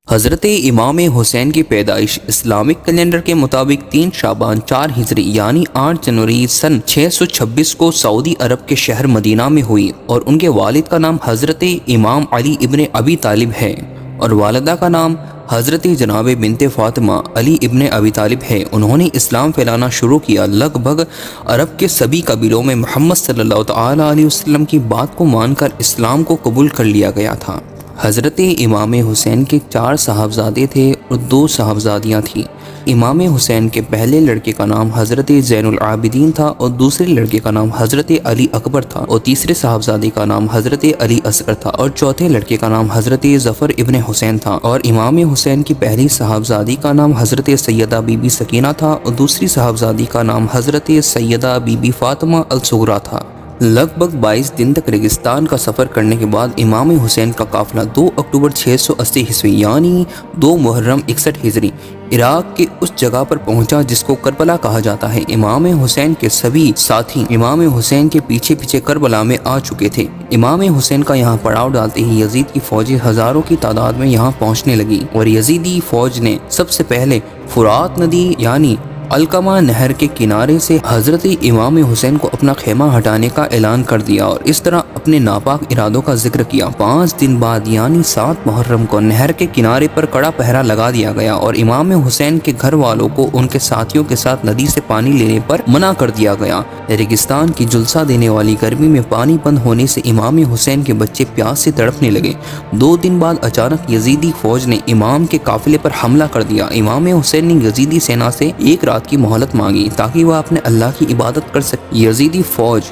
حضرت امام حسین کی پیدائش اسلامک کیلنڈر کے مطابق 3 شعبان 4 ہجری یعنی 8 جنوری سن 626 کو سعودی عرب کے شہر مدینہ میں ہوئی، اور ان کے والد کا نام حضرت امام علی ابن ابی طالب ہے اور والدہ کا نام حضرت جناب بنت فاطمہ علی ابن ابی طالب ہے۔ انہوں نے اسلام پھیلانا شروع کیا۔ لگ بھگ عرب کے سبھی قبیلوں میں محمد صلی اللہ تعالیٰ علیہ وسلم کی بات کو مان کر اسلام کو قبول کر لیا گیا تھا۔ حضرت امام حسین کے 4 صاحبزادے تھے اور 2 صاحبزادیاں تھیں۔ امام حسین کے پہلے لڑکے کا نام حضرت زین العابدین تھا اور دوسرے لڑکے کا نام حضرت علی اکبر تھا، اور تیسرے صاحبزادے کا نام حضرت علی اصغر تھا، اور چوتھے لڑکے کا نام حضرت ظفر ابن حسین تھا، اور امام حسین کی پہلی صاحبزادی کا نام حضرت سیدہ بی بی سکینہ تھا اور دوسری صاحبزادی کا نام حضرت سیدہ بی بی فاطمہ الصغریٰ تھا۔ لگ بھگ 22 دن تک ریگستان کا سفر کرنے کے بعد امام حسین کا قافلہ 2 اکتوبر 680 عیسوی یعنی 2 محرم 61 ہجری عراق کے اس جگہ پر پہنچا جس کو کربلا کہا جاتا ہے۔ امام حسین کے سبھی ساتھی امام حسین کے پیچھے پیچھے کربلا میں آ چکے تھے۔ امام حسین کا یہاں پڑاؤ ڈالتے ہی یزید کی فوجیں ہزاروں کی تعداد میں یہاں پہنچنے لگی، اور یزیدی فوج نے سب سے پہلے فرات ندی یعنی علقمہ نہر کے کنارے سے حضرت امام حسین کو اپنا خیمہ ہٹانے کا اعلان کر دیا اور اس طرح اپنے ناپاک ارادوں کا ذکر کیا۔ 5 دن بعد یعنی 7 محرم کو نہر کے کنارے پر کڑا پہرا لگا دیا گیا اور امام حسین کے گھر والوں کو ان کے ساتھیوں کے ساتھ ندی سے پانی لینے پر منع کر دیا گیا۔ ریگستان کی جلسہ دینے والی گرمی میں پانی بند ہونے سے امام حسین کے بچے پیاس سے تڑپنے لگے۔ 2 دن بعد اچانک یزیدی فوج نے امام کے قافلے پر حملہ کر دیا۔ امام حسین نے یزیدی سینا سے 1 رات کی مہلت مانگی تاکہ وہ اپنے اللہ کی عبادت کر سکے۔ یزیدی فوج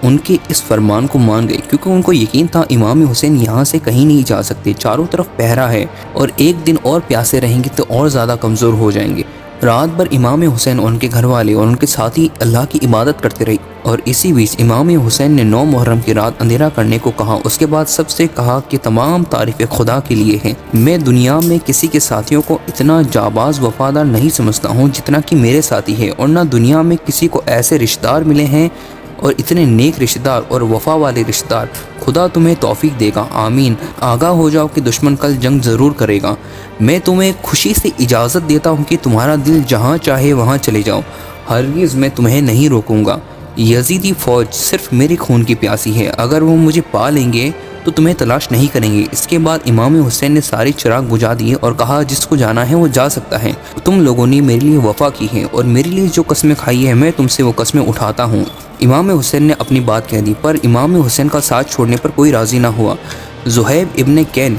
ان کے اس فرمان کو مان گئی کیونکہ ان کو یقین تھا امام حسین یہاں سے کہیں نہیں جا سکتے، چاروں طرف پہرا ہے اور 1 دن اور پیاسے رہیں گے تو اور زیادہ کمزور ہو جائیں گے۔ رات بھر امام حسین اور ان کے گھر والے اور ان کے ساتھی اللہ کی عبادت کرتے رہے، اور اسی بیچ امام حسین نے 9 محرم کی رات اندھیرا کرنے کو کہا۔ اس کے بعد سب سے کہا کہ تمام تعریفیں خدا کے لیے ہیں، میں دنیا میں کسی کے ساتھیوں کو اتنا جاباز وفادار نہیں سمجھتا ہوں جتنا کہ میرے ساتھی ہے، اور نہ دنیا میں کسی کو ایسے رشتہ دار ملے ہیں اور اتنے نیک رشتہ دار اور وفا والے رشتہ دار۔ خدا تمہیں توفیق دے گا، آمین۔ آگاہ ہو جاؤ کہ دشمن کل جنگ ضرور کرے گا۔ میں تمہیں خوشی سے اجازت دیتا ہوں کہ تمہارا دل جہاں چاہے وہاں چلے جاؤ، ہرگز میں تمہیں نہیں روکوں گا۔ یزیدی فوج صرف میرے خون کی پیاسی ہے، اگر وہ مجھے پا لیں گے تو تمہیں تلاش نہیں کریں گے۔ اس کے بعد امام حسین نے سارے چراغ بجھا دیے اور کہا جس کو جانا ہے وہ جا سکتا ہے، تم لوگوں نے میرے لیے وفا کی ہے اور میرے لیے جو قسمیں کھائی ہے میں تم سے وہ قسمیں اٹھاتا ہوں۔ امام حسین نے اپنی بات کہہ دی، پر امام حسین کا ساتھ چھوڑنے پر کوئی راضی نہ ہوا۔ زہیب ابن کین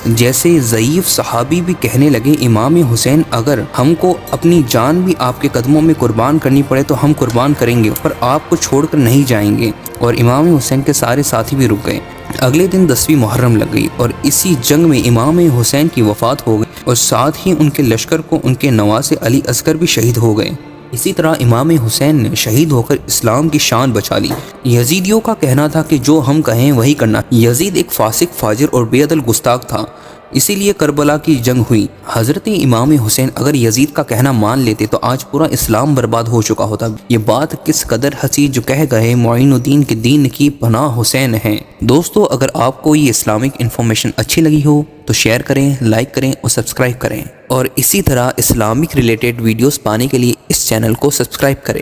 جیسے ضعیف صحابی بھی کہنے لگے امام حسین اگر ہم کو اپنی جان بھی آپ کے قدموں میں قربان کرنی پڑے تو ہم قربان کریں گے، پر آپ کو چھوڑ کر نہیں جائیں گے، اور امام حسین کے سارے ساتھی بھی رک گئے۔ اگلے دن 10ویں محرم لگ گئی اور اسی جنگ میں امام حسین کی وفات ہو گئی، اور ساتھ ہی ان کے لشکر کو ان کے نواسے علی اصغر بھی شہید ہو گئے۔ اسی طرح امام حسین نے شہید ہو کر اسلام کی شان بچا لی۔ یزیدیوں کا کہنا تھا کہ جو ہم کہیں وہی کرنا۔ یزید ایک فاسق، فاجر اور بے عدل گستاخ تھا، اسی لیے کربلا کی جنگ ہوئی۔ حضرت امام حسین اگر یزید کا کہنا مان لیتے تو آج پورا اسلام برباد ہو چکا ہوتا۔ یہ بات کس قدر حسین جو کہہ گئے معین الدین کے دین کی پناہ حسین ہیں۔ دوستو، اگر آپ کو یہ اسلامک انفارمیشن اچھی لگی ہو تو شیئر کریں، لائک کریں اور سبسکرائب کریں، اور اسی طرح اسلامک ریلیٹڈ ویڈیوز پانے کے لیے اس چینل کو سبسکرائب کریں۔